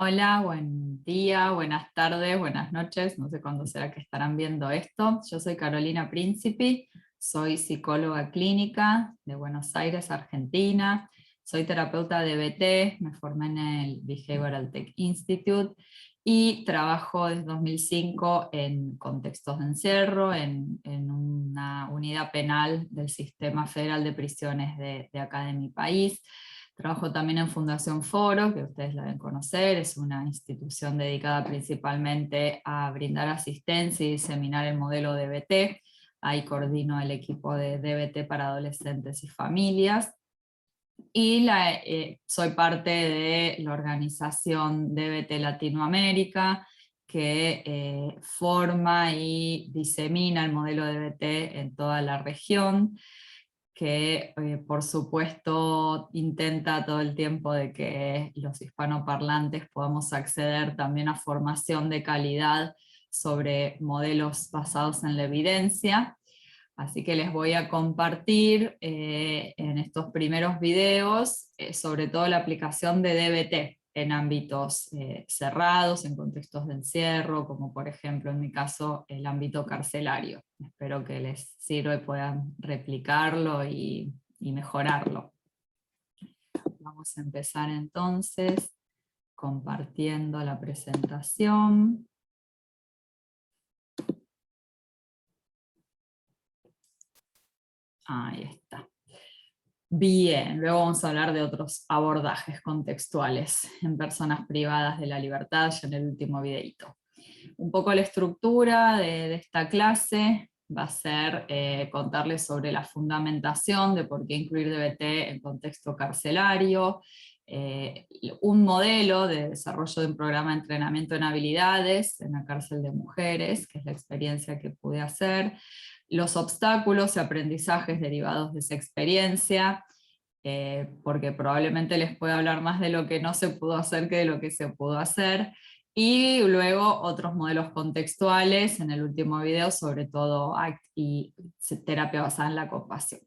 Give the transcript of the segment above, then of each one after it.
Hola, buen día, buenas tardes, buenas noches, no sé cuándo será que estarán viendo esto. Yo soy Carolina Príncipe, soy psicóloga clínica de Buenos Aires, Argentina. Soy terapeuta de DBT, me formé en el Behavioral Tech Institute y trabajo desde 2005 en contextos de encierro, en una unidad penal del Sistema Federal de Prisiones de acá de mi país. Trabajo también en Fundación Foro, que ustedes la deben conocer, es una institución dedicada principalmente a brindar asistencia y diseminar el modelo DBT. Ahí coordino el equipo de DBT para adolescentes y familias. Y soy parte de la organización DBT Latinoamérica, que forma y disemina el modelo DBT en toda la región, que por supuesto intenta todo el tiempo de que los hispanoparlantes podamos acceder también a formación de calidad sobre modelos basados en la evidencia. Así que les voy a compartir en estos primeros videos sobre todo la aplicación de DBT en ámbitos cerrados, en contextos de encierro, como por ejemplo en mi caso el ámbito carcelario. Espero que les sirva y puedan replicarlo y mejorarlo. Vamos a empezar entonces compartiendo la presentación. Ahí está. Bien, luego vamos a hablar de otros abordajes contextuales en personas privadas de la libertad, ya en el último videito. Un poco la estructura de esta clase va a ser contarles sobre la fundamentación de por qué incluir DBT en contexto carcelario, un modelo de desarrollo de un programa de entrenamiento en habilidades en la cárcel de mujeres, que es la experiencia que pude hacer, los obstáculos y aprendizajes derivados de esa experiencia, porque probablemente les pueda hablar más de lo que no se pudo hacer que de lo que se pudo hacer, y luego otros modelos contextuales en el último video, sobre todo ACT y terapia basada en la compasión.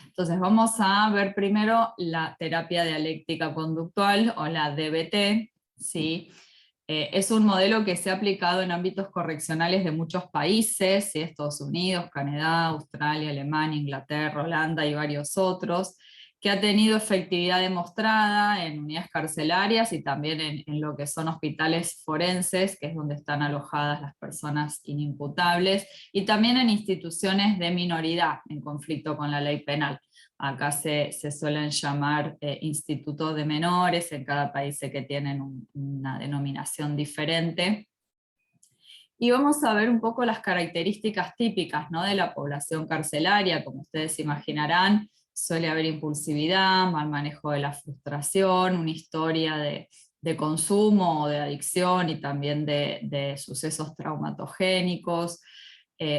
Entonces vamos a ver primero la terapia dialéctica conductual o la DBT, ¿sí? Es un modelo que se ha aplicado en ámbitos correccionales de muchos países, ¿sí? Estados Unidos, Canadá, Australia, Alemania, Inglaterra, Holanda y varios otros, que ha tenido efectividad demostrada en unidades carcelarias y también en lo que son hospitales forenses, que es donde están alojadas las personas inimputables, y también en instituciones de minoridad en conflicto con la ley penal. Acá se suelen llamar institutos de menores, en cada país sé que tienen una denominación diferente. Y vamos a ver un poco las características típicas, ¿no?, de la población carcelaria. Como ustedes imaginarán, suele haber impulsividad, mal manejo de la frustración, una historia de consumo o de adicción y también de sucesos traumatogénicos.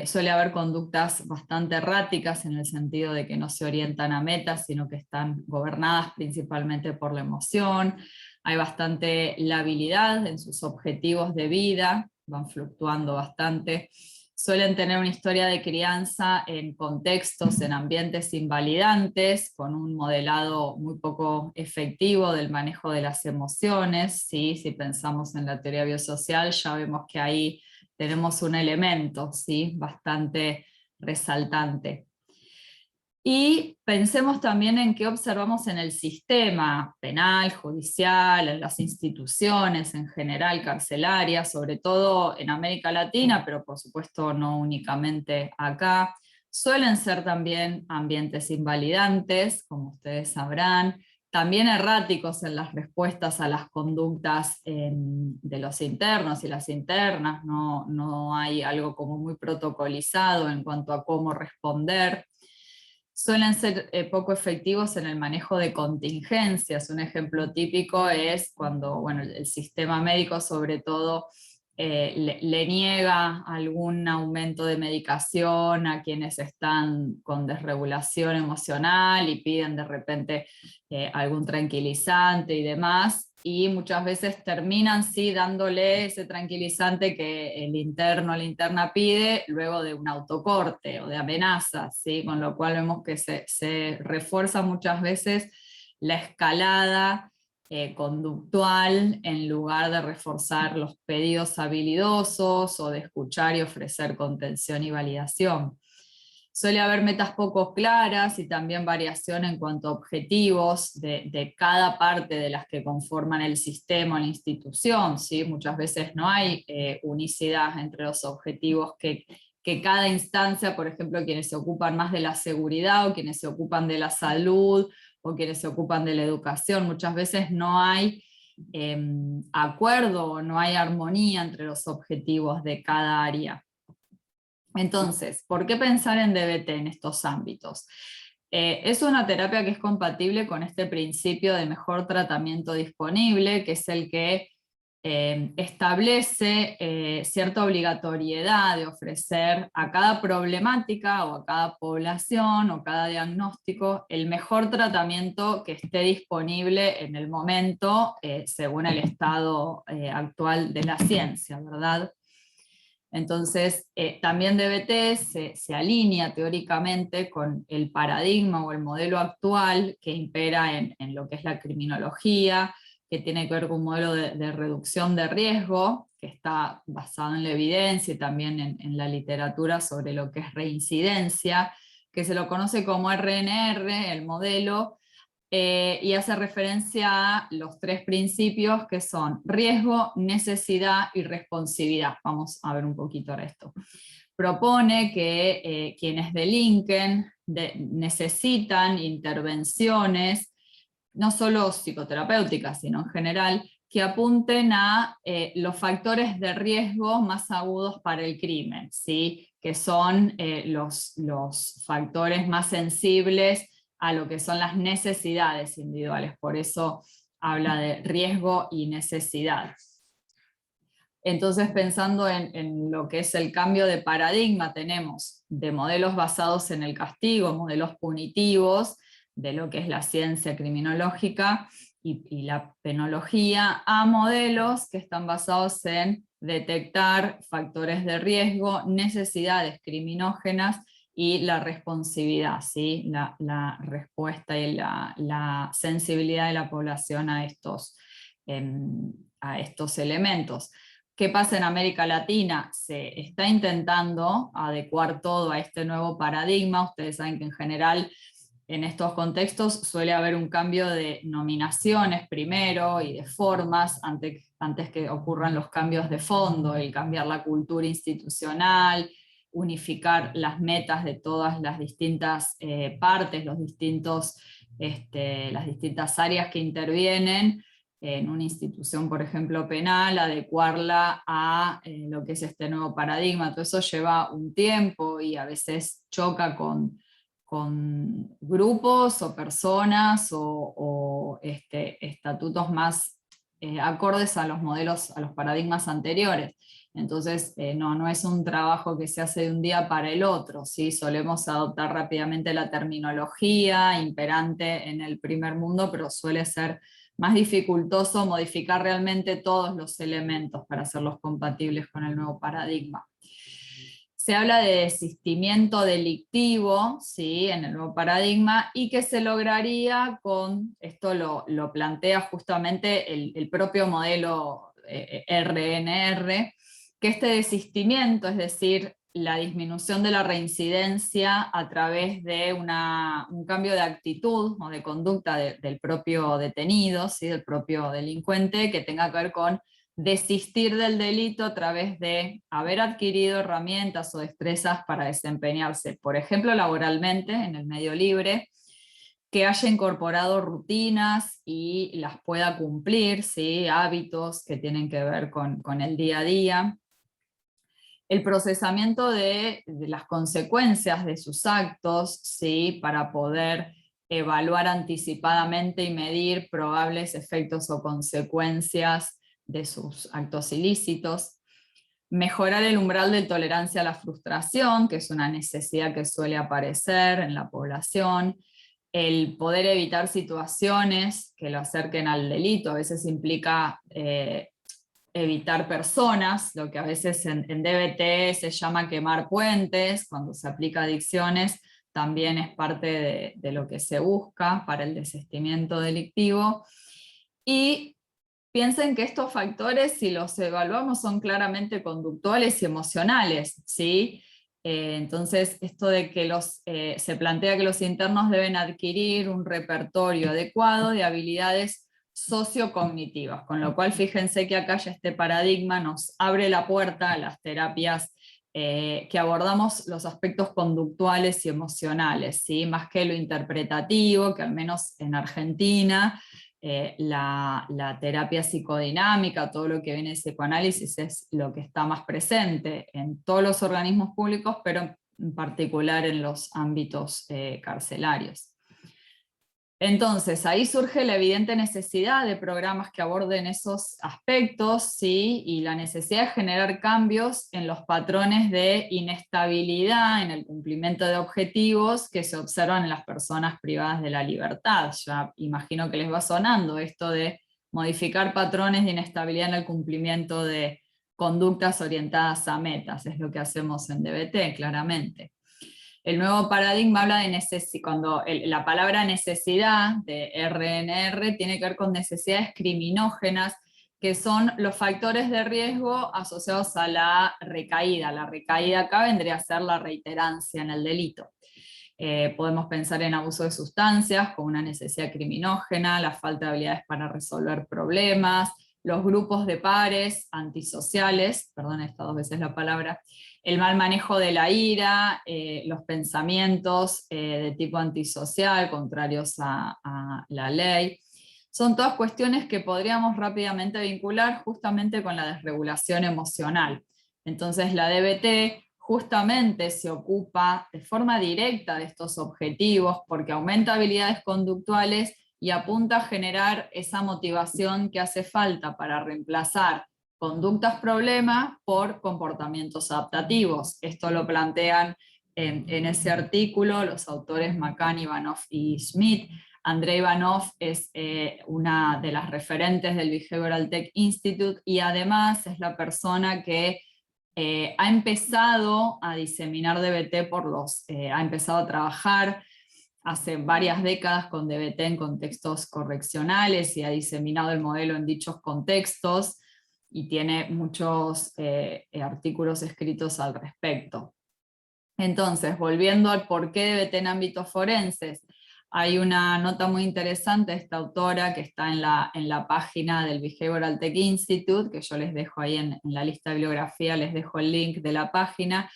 Suele haber conductas bastante erráticas en el sentido de que no se orientan a metas, sino que están gobernadas principalmente por la emoción. Hay bastante labilidad en sus objetivos de vida, van fluctuando bastante. Suelen tener una historia de crianza en contextos, en ambientes invalidantes, con un modelado muy poco efectivo del manejo de las emociones. ¿Sí? Si pensamos en la teoría biosocial, ya vemos que ahí tenemos un elemento, ¿sí?, bastante resaltante. Y pensemos también en qué observamos en el sistema penal, judicial, en las instituciones en general, carcelarias, sobre todo en América Latina, pero por supuesto no únicamente acá. Suelen ser también ambientes invalidantes, como ustedes sabrán, también erráticos en las respuestas a las conductas de los internos y las internas. No hay algo como muy protocolizado en cuanto a cómo responder. Suelen ser poco efectivos en el manejo de contingencias. Un ejemplo típico es cuando, bueno, el sistema médico sobre todo le niega algún aumento de medicación a quienes están con desregulación emocional y piden de repente algún tranquilizante y demás, y muchas veces terminan sí dándole ese tranquilizante que el interno o la interna pide luego de un autocorte o de amenazas, ¿sí? Con lo cual vemos que se refuerza muchas veces la escalada conductual en lugar de reforzar los pedidos habilidosos o de escuchar y ofrecer contención y validación. Suele haber metas poco claras y también variación en cuanto a objetivos de cada parte de las que conforman el sistema o la institución, ¿sí? Muchas veces no hay unicidad entre los objetivos que cada instancia, por ejemplo, quienes se ocupan más de la seguridad o quienes se ocupan de la salud o quienes se ocupan de la educación, muchas veces no hay acuerdo o no hay armonía entre los objetivos de cada área. Entonces, ¿por qué pensar en DBT en estos ámbitos? Es una terapia que es compatible con este principio de mejor tratamiento disponible, que es el que establece cierta obligatoriedad de ofrecer a cada problemática o a cada población o cada diagnóstico el mejor tratamiento que esté disponible en el momento según el estado actual de la ciencia, ¿verdad? Entonces, también DBT se alinea teóricamente con el paradigma o el modelo actual que impera en lo que es la criminología, que tiene que ver con un modelo de reducción de riesgo, que está basado en la evidencia y también en la literatura sobre lo que es reincidencia, que se lo conoce como RNR, el modelo, y hace referencia a los tres principios que son riesgo, necesidad y responsividad. Vamos a ver un poquito ahora esto. Propone que quienes delinquen necesitan intervenciones, no solo psicoterapéuticas, sino en general, que apunten a los factores de riesgo más agudos para el crimen, ¿sí? Que son los factores más sensibles a lo que son las necesidades individuales. Por eso habla de riesgo y necesidad. Entonces, pensando en lo que es el cambio de paradigma, tenemos de modelos basados en el castigo, modelos punitivos, de lo que es la ciencia criminológica y la penología, a modelos que están basados en detectar factores de riesgo, necesidades criminógenas y la responsividad, ¿sí? La respuesta y la sensibilidad de la población a estos elementos. ¿Qué pasa en América Latina? Se está intentando adecuar todo a este nuevo paradigma. Ustedes saben que en general en estos contextos suele haber un cambio de nominaciones primero y de formas antes que ocurran los cambios de fondo, el cambiar la cultura institucional, unificar las metas de todas las distintas partes, las distintas áreas que intervienen en una institución, por ejemplo, penal, adecuarla a lo que es este nuevo paradigma. Todo eso lleva un tiempo y a veces choca con grupos o personas o estatutos más acordes a los modelos, a los paradigmas anteriores. Entonces, no es un trabajo que se hace de un día para el otro, ¿sí? Solemos adoptar rápidamente la terminología imperante en el primer mundo, pero suele ser más dificultoso modificar realmente todos los elementos para hacerlos compatibles con el nuevo paradigma. Se habla de desistimiento delictivo, ¿sí? En el nuevo paradigma, y que se lograría con, esto lo plantea justamente el propio modelo RNR, que este desistimiento, es decir, la disminución de la reincidencia a través de un cambio de actitud o de conducta del propio detenido, ¿sí? Del propio delincuente, que tenga que ver con desistir del delito a través de haber adquirido herramientas o destrezas para desempeñarse, por ejemplo, laboralmente en el medio libre, que haya incorporado rutinas y las pueda cumplir, ¿sí? Hábitos que tienen que ver con el día a día. El procesamiento de las consecuencias de sus actos, ¿sí? Para poder evaluar anticipadamente y medir probables efectos o consecuencias de sus actos ilícitos. Mejorar el umbral de tolerancia a la frustración, que es una necesidad que suele aparecer en la población. El poder evitar situaciones que lo acerquen al delito, a veces implica evitar personas, lo que a veces en DBT se llama quemar puentes, cuando se aplica adicciones, también es parte de lo que se busca para el desistimiento delictivo. Y piensen que estos factores, si los evaluamos, son claramente conductuales y emocionales, ¿sí? Entonces, esto de que se plantea que los internos deben adquirir un repertorio adecuado de habilidades sociocognitivas, con lo cual fíjense que acá ya este paradigma nos abre la puerta a las terapias que abordamos los aspectos conductuales y emocionales, ¿sí? Más que lo interpretativo, que al menos en Argentina la terapia psicodinámica, todo lo que viene de psicoanálisis es lo que está más presente en todos los organismos públicos, pero en particular en los ámbitos carcelarios. Entonces, ahí surge la evidente necesidad de programas que aborden esos aspectos, ¿sí? Y la necesidad de generar cambios en los patrones de inestabilidad en el cumplimiento de objetivos que se observan en las personas privadas de la libertad. Ya imagino que les va sonando esto de modificar patrones de inestabilidad en el cumplimiento de conductas orientadas a metas, es lo que hacemos en DBT, claramente. El nuevo paradigma habla de necesidad, la palabra necesidad de RNR tiene que ver con necesidades criminógenas, que son los factores de riesgo asociados a la recaída. La recaída acá vendría a ser la reiterancia en el delito. Podemos pensar en abuso de sustancias como una necesidad criminógena, la falta de habilidades para resolver problemas, los grupos de pares antisociales, perdón, esta 2 veces la palabra, el mal manejo de la ira, los pensamientos de tipo antisocial, contrarios a la ley. Son todas cuestiones que podríamos rápidamente vincular justamente con la desregulación emocional. Entonces la DBT justamente se ocupa de forma directa de estos objetivos porque aumenta habilidades conductuales y apunta a generar esa motivación que hace falta para reemplazar conductas problema por comportamientos adaptativos. Esto lo plantean en ese artículo los autores McCann, Ivanov y Schmidt. Andrei Ivanov es una de las referentes del Behavioral Tech Institute y además es la persona que ha empezado a diseminar DBT ha empezado a trabajar hace varias décadas con DBT en contextos correccionales y ha diseminado el modelo en dichos contextos y tiene muchos artículos escritos al respecto. Entonces, volviendo al por qué DBT en ámbitos forenses, hay una nota muy interesante de esta autora que está en la página del Behavioral Tech Institute, que yo les dejo ahí en la lista de bibliografía, les dejo el link de la página,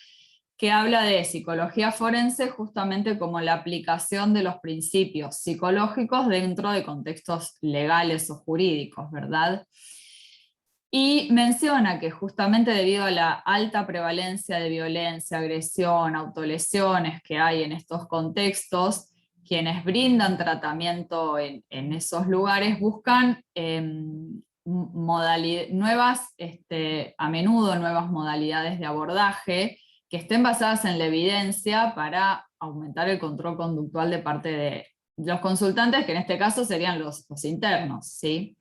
que habla de psicología forense justamente como la aplicación de los principios psicológicos dentro de contextos legales o jurídicos, ¿verdad? Y menciona que justamente debido a la alta prevalencia de violencia, agresión, autolesiones que hay en estos contextos, quienes brindan tratamiento en esos lugares buscan a menudo nuevas modalidades de abordaje que estén basadas en la evidencia para aumentar el control conductual de parte de los consultantes, que en este caso serían los internos, ¿sí?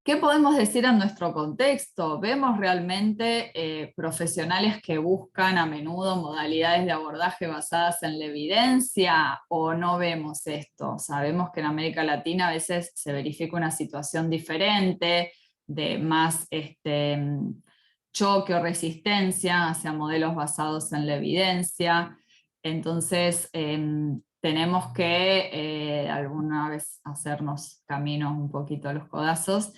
¿Qué podemos decir en nuestro contexto? ¿Vemos realmente profesionales que buscan a menudo modalidades de abordaje basadas en la evidencia o no vemos esto? Sabemos que en América Latina a veces se verifica una situación diferente, de más choque o resistencia hacia modelos basados en la evidencia. Entonces, tenemos que alguna vez hacernos caminos un poquito a los codazos.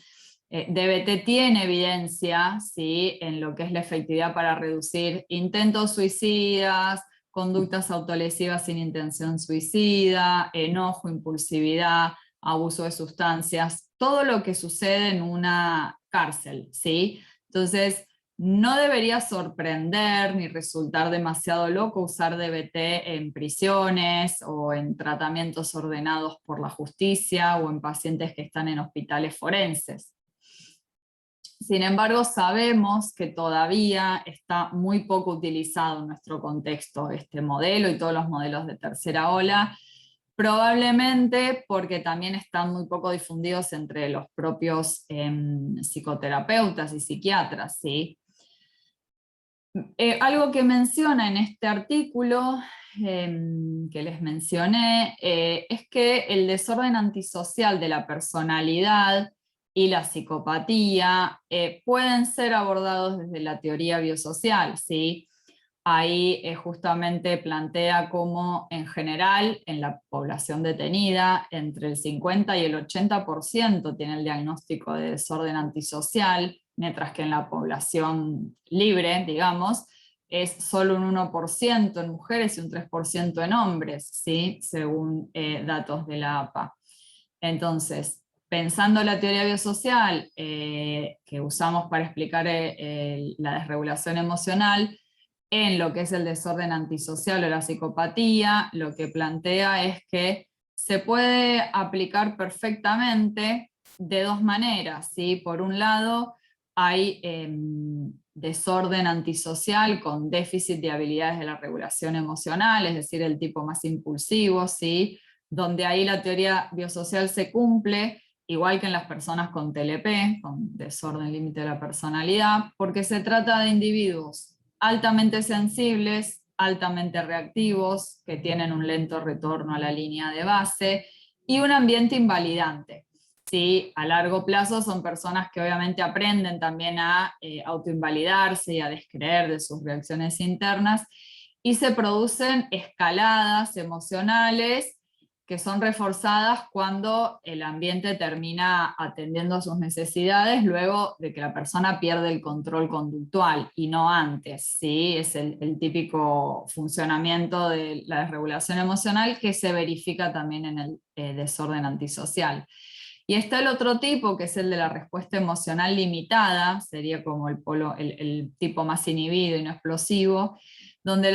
DBT tiene evidencia, ¿sí?, en lo que es la efectividad para reducir intentos suicidas, conductas autolesivas sin intención suicida, enojo, impulsividad, abuso de sustancias, todo lo que sucede en una cárcel, ¿sí? Entonces, no debería sorprender ni resultar demasiado loco usar DBT en prisiones o en tratamientos ordenados por la justicia o en pacientes que están en hospitales forenses. Sin embargo, sabemos que todavía está muy poco utilizado en nuestro contexto este modelo y todos los modelos de tercera ola, probablemente porque también están muy poco difundidos entre los propios psicoterapeutas y psiquiatras, ¿sí? Algo que menciona en este artículo que les mencioné es que el desorden antisocial de la personalidad y la psicopatía pueden ser abordados desde la teoría biosocial, ¿sí? Ahí justamente plantea cómo en general en la población detenida entre el 50 y el 80% tiene el diagnóstico de desorden antisocial, mientras que en la población libre, digamos, es solo un 1% en mujeres y un 3% en hombres, ¿sí? Según datos de la APA. Entonces, pensando la teoría biosocial que usamos para explicar la desregulación emocional, en lo que es el desorden antisocial o la psicopatía, lo que plantea es que se puede aplicar perfectamente de dos maneras, ¿sí? Por un lado, hay desorden antisocial con déficit de habilidades de la regulación emocional, es decir, el tipo más impulsivo, ¿sí? Donde ahí la teoría biosocial se cumple, igual que en las personas con TLP, con desorden límite de la personalidad, porque se trata de individuos altamente sensibles, altamente reactivos, que tienen un lento retorno a la línea de base, y un ambiente invalidante. ¿Sí? A largo plazo son personas que obviamente aprenden también a autoinvalidarse y a descreer de sus reacciones internas, y se producen escaladas emocionales que son reforzadas cuando el ambiente termina atendiendo a sus necesidades luego de que la persona pierde el control conductual y no antes, ¿sí? Es el típico funcionamiento de la desregulación emocional que se verifica también en el desorden antisocial. Y está el otro tipo, que es el de la respuesta emocional limitada, sería como el tipo más inhibido y no explosivo, donde hay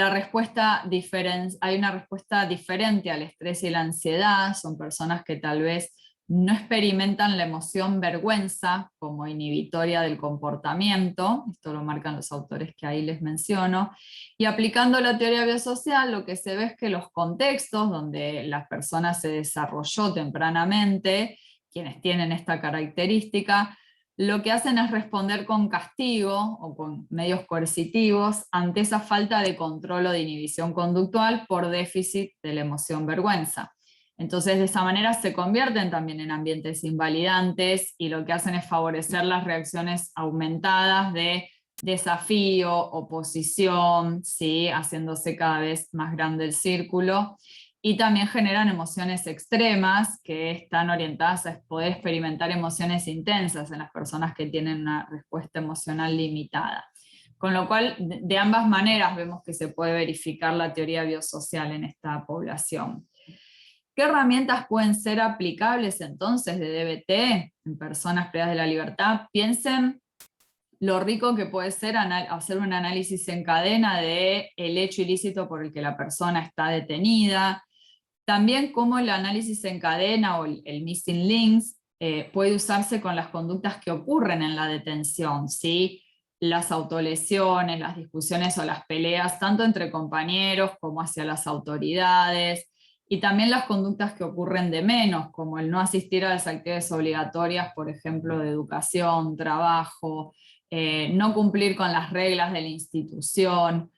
una respuesta diferente al estrés y la ansiedad. Son personas que tal vez no experimentan la emoción vergüenza como inhibitoria del comportamiento, esto lo marcan los autores que ahí les menciono, y aplicando la teoría biosocial lo que se ve es que los contextos donde la persona se desarrolló tempranamente, quienes tienen esta característica, lo que hacen es responder con castigo o con medios coercitivos ante esa falta de control o de inhibición conductual por déficit de la emoción vergüenza. Entonces, de esa manera se convierten también en ambientes invalidantes y lo que hacen es favorecer las reacciones aumentadas de desafío, oposición, ¿sí? Haciéndose cada vez más grande el círculo. Y también generan emociones extremas que están orientadas a poder experimentar emociones intensas en las personas que tienen una respuesta emocional limitada. Con lo cual, de ambas maneras vemos que se puede verificar la teoría biosocial en esta población. ¿Qué herramientas pueden ser aplicables entonces de DBT en personas privadas de la libertad? Piensen lo rico que puede ser hacer un análisis en cadena del hecho ilícito por el que la persona está detenida. También cómo el análisis en cadena o el missing links puede usarse con las conductas que ocurren en la detención, ¿sí? Las autolesiones, las discusiones o las peleas, tanto entre compañeros como hacia las autoridades, y también las conductas que ocurren de menos, como el no asistir a las actividades obligatorias, por ejemplo, de educación, trabajo, no cumplir con las reglas de la institución.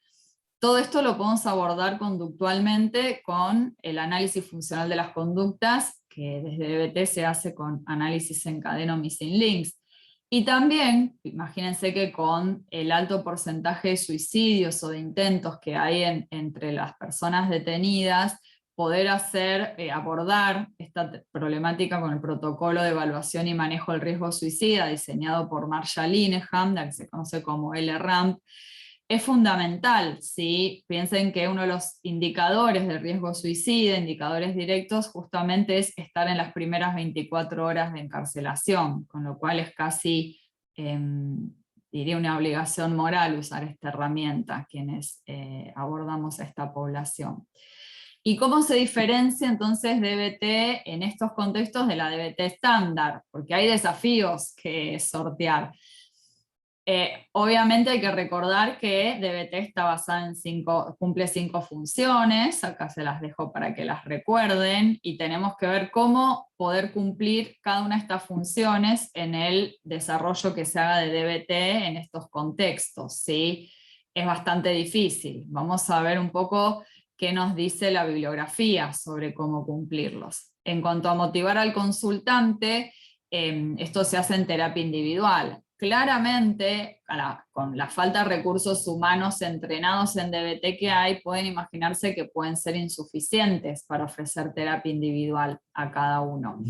Todo esto lo podemos abordar conductualmente con el análisis funcional de las conductas, que desde DBT se hace con análisis en cadena o missing links. Y también, imagínense que con el alto porcentaje de suicidios o de intentos que hay entre las personas detenidas, poder abordar esta problemática con el protocolo de evaluación y manejo del riesgo suicida diseñado por Marsha Linehan, la que se conoce como LRAMP, es fundamental, ¿sí? Piensen que uno de los indicadores de riesgo suicida, indicadores directos, justamente es estar en las primeras 24 horas de encarcelación, con lo cual es casi, diría, una obligación moral usar esta herramienta, quienes abordamos a esta población. ¿Y cómo se diferencia entonces DBT en estos contextos de la DBT estándar? Porque hay desafíos que sortear. Obviamente hay que recordar que DBT está basada en cumple 5 funciones, acá se las dejo para que las recuerden, y tenemos que ver cómo poder cumplir cada una de estas funciones en el desarrollo que se haga de DBT en estos contextos, ¿sí? es bastante difícil. Vamos a ver un poco qué nos dice la bibliografía sobre cómo cumplirlos. En cuanto a motivar al consultante, esto se hace en terapia individual. Claramente, con la falta de recursos humanos entrenados en DBT que hay, pueden imaginarse que pueden ser insuficientes para ofrecer terapia individual a cada uno.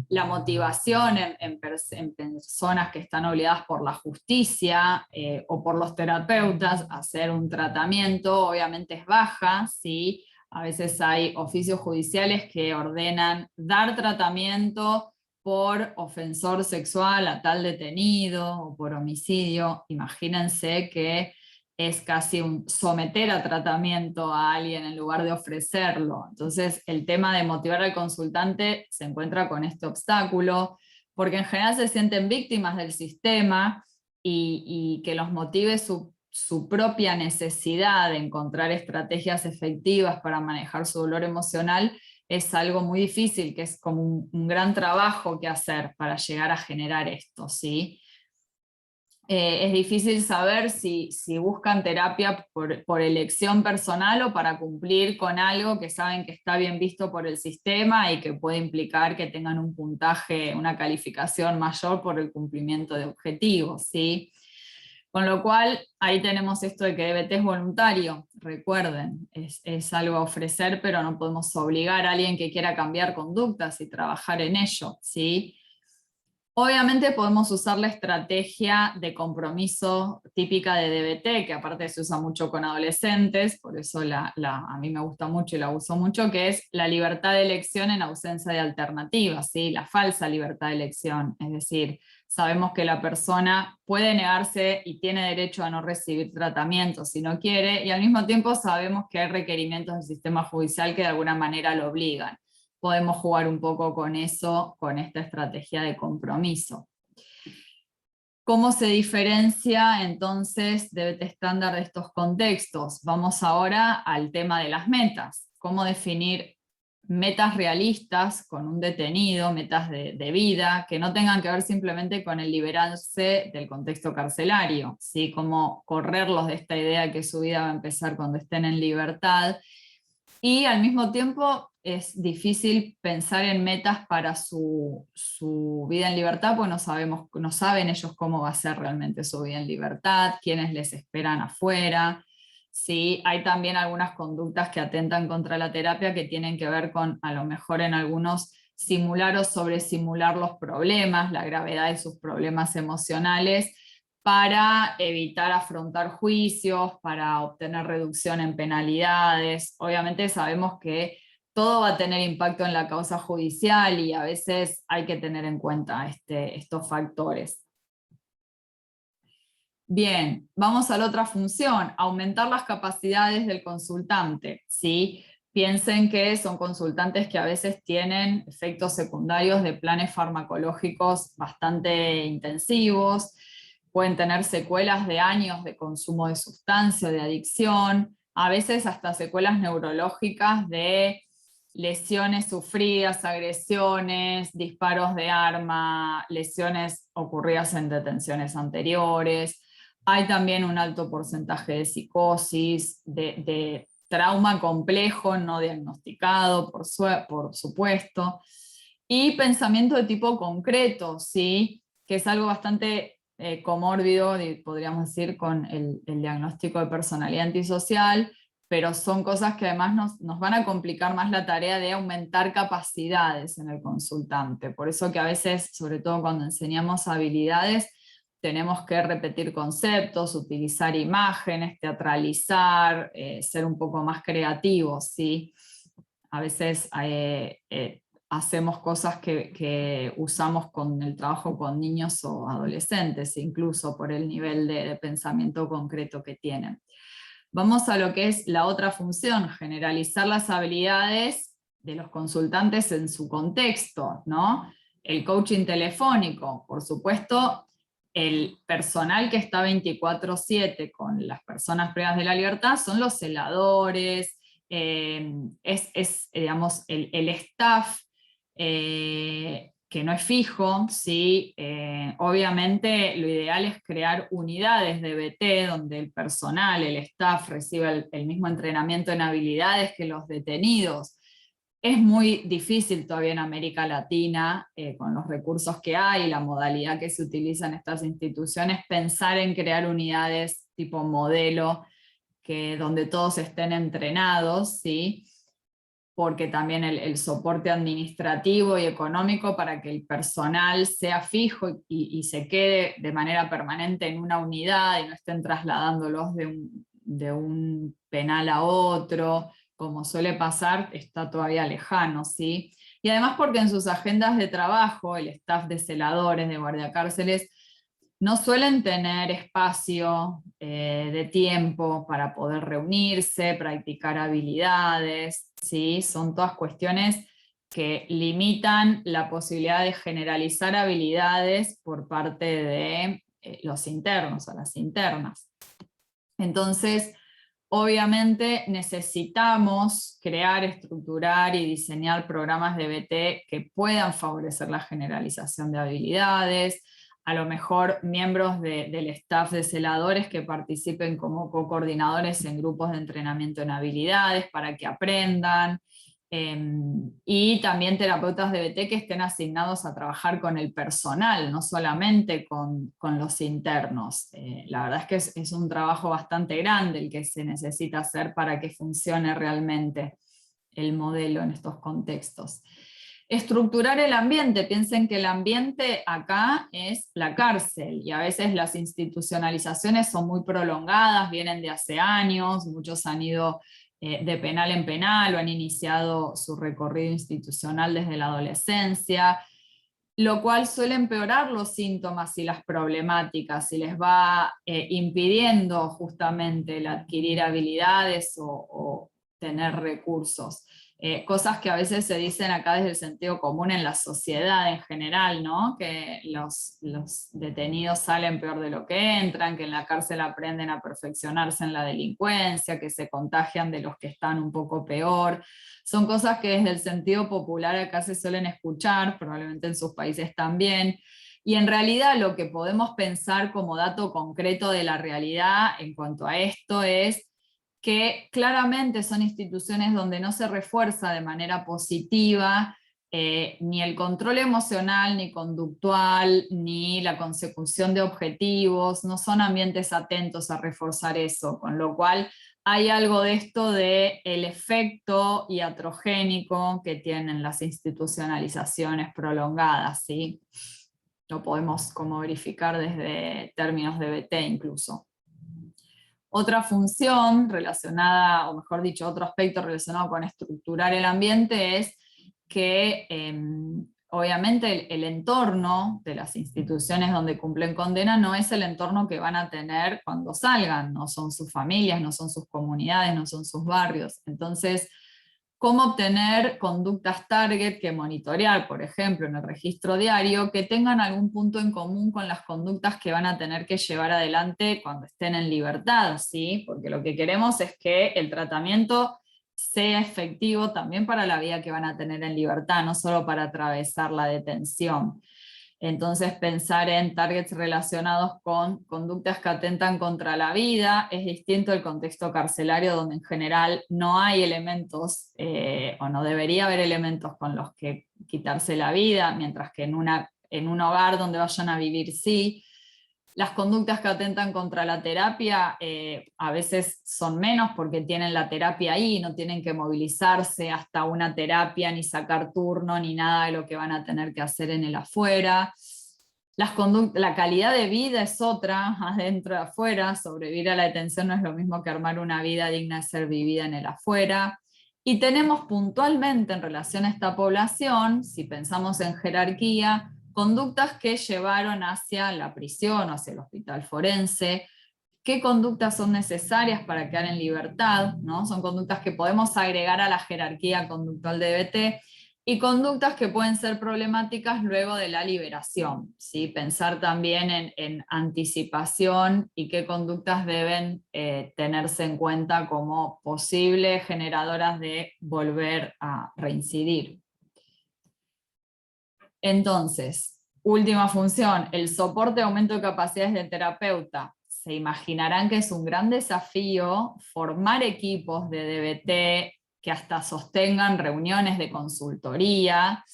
La motivación en personas que están obligadas por la justicia o por los terapeutas a hacer un tratamiento, obviamente es baja, ¿sí? A veces hay oficios judiciales que ordenan dar tratamiento por ofensor sexual a tal detenido o por homicidio. Imagínense que es casi un someter a tratamiento a alguien en lugar de ofrecerlo. Entonces el tema de motivar al consultante se encuentra con este obstáculo, porque en general se sienten víctimas del sistema y que los motive su propia necesidad de encontrar estrategias efectivas para manejar su dolor emocional es algo muy difícil, que es como un gran trabajo que hacer para llegar a generar esto, ¿sí? Es difícil saber si buscan terapia por elección personal o para cumplir con algo que saben que está bien visto por el sistema y que puede implicar que tengan un puntaje, una calificación mayor por el cumplimiento de objetivos, ¿sí? Con lo cual, ahí tenemos esto de que DBT es voluntario, recuerden, es algo a ofrecer, pero no podemos obligar a alguien que quiera cambiar conductas y trabajar en ello, ¿sí? Obviamente podemos usar la estrategia de compromiso típica de DBT, que aparte se usa mucho con adolescentes, por eso a mí me gusta mucho y la uso mucho, que es la libertad de elección en ausencia de alternativas, ¿sí? La falsa libertad de elección, es decir, sabemos que la persona puede negarse y tiene derecho a no recibir tratamiento si no quiere, y al mismo tiempo sabemos que hay requerimientos del sistema judicial que de alguna manera lo obligan. Podemos jugar un poco con eso, con esta estrategia de compromiso. ¿Cómo se diferencia entonces DBT estándar de estos contextos? Vamos ahora al tema de las metas. ¿Cómo definir metas realistas con un detenido, metas de vida, que no tengan que ver simplemente con el liberarse del contexto carcelario, ¿sí? Cómo correrlos de esta idea de que su vida va a empezar cuando estén en libertad. Y al mismo tiempo es difícil pensar en metas para su vida en libertad, porque no saben ellos cómo va a ser realmente su vida en libertad, quiénes les esperan afuera. Sí, hay también algunas conductas que atentan contra la terapia que tienen que ver con, a lo mejor en algunos, simular o sobresimular los problemas, la gravedad de sus problemas emocionales, para evitar afrontar juicios, para obtener reducción en penalidades. Obviamente sabemos que todo va a tener impacto en la causa judicial y a veces hay que tener en cuenta estos factores. Bien, vamos a la otra función, aumentar las capacidades del consultante, ¿sí? Piensen que son consultantes que a veces tienen efectos secundarios de planes farmacológicos bastante intensivos, pueden tener secuelas de años de consumo de sustancia, de adicción, a veces hasta secuelas neurológicas de lesiones sufridas, agresiones, disparos de arma, lesiones ocurridas en detenciones anteriores. Hay también un alto porcentaje de psicosis, de trauma complejo no diagnosticado, por supuesto, y pensamiento de tipo concreto, ¿sí? Que es algo bastante comórbido, podríamos decir, con el diagnóstico de personalidad antisocial, pero son cosas que además nos van a complicar más la tarea de aumentar capacidades en el consultante. Por eso que a veces, sobre todo cuando enseñamos habilidades, tenemos que repetir conceptos, utilizar imágenes, teatralizar, ser un poco más creativos, ¿sí? A veces hacemos cosas que usamos con el trabajo con niños o adolescentes, incluso por el nivel de pensamiento concreto que tienen. Vamos a lo que es la otra función, generalizar las habilidades de los consultantes en su contexto, ¿no? El coaching telefónico, por supuesto, el personal que está 24/7 con las personas privadas de la libertad son los celadores, digamos, el staff que no es fijo, ¿sí? Obviamente lo ideal es crear unidades de BT donde el personal, el staff reciba el mismo entrenamiento en habilidades que los detenidos. Es muy difícil todavía en América Latina, con los recursos que hay, la modalidad que se utiliza en estas instituciones, pensar en crear unidades tipo modelo, donde todos estén entrenados, ¿sí? Porque también el soporte administrativo y económico para que el personal sea fijo y se quede de manera permanente en una unidad y no estén trasladándolos de un penal a otro, como suele pasar, está todavía lejano, ¿sí? Y además porque en sus agendas de trabajo, el staff de celadores, de guardiacárceles, no suelen tener espacio de tiempo para poder reunirse, practicar habilidades, ¿sí? Son todas cuestiones que limitan la posibilidad de generalizar habilidades por parte de los internos o las internas. Entonces, obviamente necesitamos crear, estructurar y diseñar programas de BT que puedan favorecer la generalización de habilidades, a lo mejor miembros del staff de celadores que participen como co-coordinadores en grupos de entrenamiento en habilidades para que aprendan, y también terapeutas de BT que estén asignados a trabajar con el personal, no solamente con los internos. La verdad es que es un trabajo bastante grande el que se necesita hacer para que funcione realmente el modelo en estos contextos. Estructurar el ambiente, piensen que el ambiente acá es la cárcel y a veces las institucionalizaciones son muy prolongadas, vienen de hace años, muchos han ido de penal en penal o han iniciado su recorrido institucional desde la adolescencia, lo cual suele empeorar los síntomas y las problemáticas y les va impidiendo justamente el adquirir habilidades o tener recursos. Cosas que a veces se dicen acá desde el sentido común en la sociedad en general, ¿no? Que los detenidos salen peor de lo que entran, que en la cárcel aprenden a perfeccionarse en la delincuencia, que se contagian de los que están un poco peor. Son cosas que desde el sentido popular acá se suelen escuchar, probablemente en sus países también, y en realidad lo que podemos pensar como dato concreto de la realidad en cuanto a esto es que claramente son instituciones donde no se refuerza de manera positiva ni el control emocional, ni conductual, ni la consecución de objetivos, no son ambientes atentos a reforzar eso, con lo cual hay algo de esto de el efecto iatrogénico que tienen las institucionalizaciones prolongadas, ¿sí? Lo podemos como verificar desde términos de BT incluso. Otra función relacionada, o mejor dicho, otro aspecto relacionado con estructurar el ambiente es que obviamente el entorno de las instituciones donde cumplen condena no es el entorno que van a tener cuando salgan, no son sus familias, no son sus comunidades, no son sus barrios. Entonces, cómo obtener conductas target que monitorear, por ejemplo, en el registro diario, que tengan algún punto en común con las conductas que van a tener que llevar adelante cuando estén en libertad, ¿sí? Porque lo que queremos es que el tratamiento sea efectivo también para la vida que van a tener en libertad, no solo para atravesar la detención. Entonces pensar en targets relacionados con conductas que atentan contra la vida es distinto al contexto carcelario donde en general no hay elementos o no debería haber elementos con los que quitarse la vida, mientras que en un hogar donde vayan a vivir sí. Las conductas que atentan contra la terapia a veces son menos porque tienen la terapia ahí, no tienen que movilizarse hasta una terapia, ni sacar turno, ni nada de lo que van a tener que hacer en el afuera. La calidad de vida es otra, adentro y afuera. Sobrevivir a la detención no es lo mismo que armar una vida digna de ser vivida en el afuera. Y tenemos puntualmente en relación a esta población, si pensamos en jerarquía, conductas que llevaron hacia la prisión o hacia el hospital forense, qué conductas son necesarias para quedar en libertad, ¿no? Son conductas que podemos agregar a la jerarquía conductual de BT y conductas que pueden ser problemáticas luego de la liberación, ¿sí? Pensar también en anticipación y qué conductas deben tenerse en cuenta como posibles generadoras de volver a reincidir. Entonces, última función, el soporte de aumento de capacidades del terapeuta. Se imaginarán que es un gran desafío formar equipos de DBT que hasta sostengan reuniones de consultoría.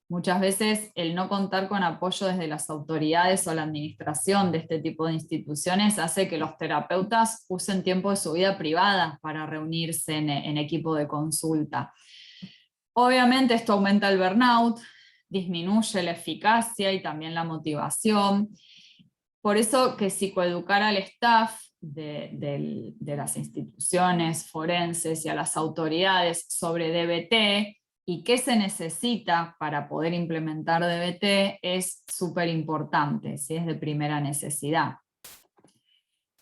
Muchas veces el no contar con apoyo desde las autoridades o la administración de este tipo de instituciones hace que los terapeutas usen tiempo de su vida privada para reunirse en equipo de consulta. Obviamente esto aumenta el burnout, disminuye la eficacia y también la motivación. Por eso que psicoeducar al staff de las instituciones forenses y a las autoridades sobre DBT y qué se necesita para poder implementar DBT es súper importante, ¿sí? Es de primera necesidad.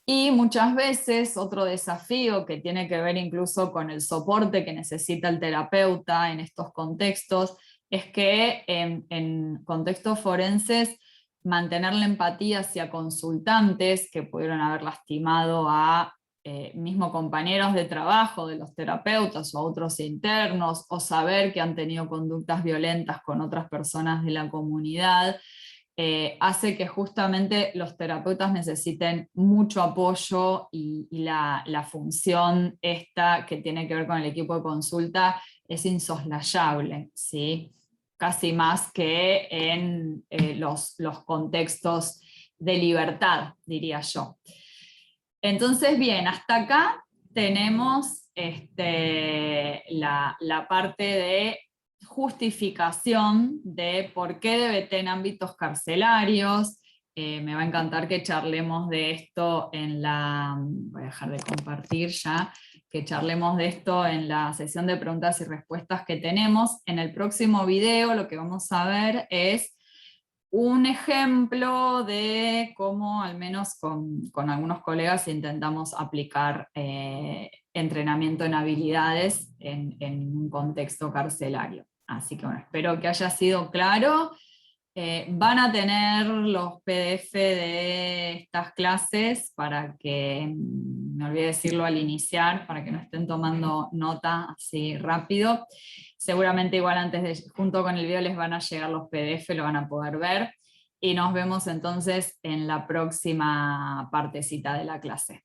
Y muchas veces otro desafío que tiene que ver incluso con el soporte que necesita el terapeuta en estos contextos es que en contextos forenses mantener la empatía hacia consultantes que pudieron haber lastimado a mismo compañeros de trabajo de los terapeutas o a otros internos, o saber que han tenido conductas violentas con otras personas de la comunidad, hace que justamente los terapeutas necesiten mucho apoyo y la función esta que tiene que ver con el equipo de consulta es insoslayable, ¿sí? Casi más que en los contextos de libertad, diría yo. Entonces, bien, hasta acá tenemos la parte de justificación de por qué DBT en ámbitos carcelarios. Me va a encantar que charlemos de esto voy a dejar de compartir ya, que charlemos de esto en la sesión de preguntas y respuestas que tenemos. En el próximo video lo que vamos a ver es un ejemplo de cómo, al menos con algunos colegas, intentamos aplicar entrenamiento en habilidades en un contexto carcelario. Así que bueno, espero que haya sido claro. Van a tener los PDF de estas clases para que, me olvidé decirlo al iniciar, para que no estén tomando nota así rápido. Seguramente igual junto con el video les van a llegar los PDF, lo van a poder ver. Y nos vemos entonces en la próxima partecita de la clase.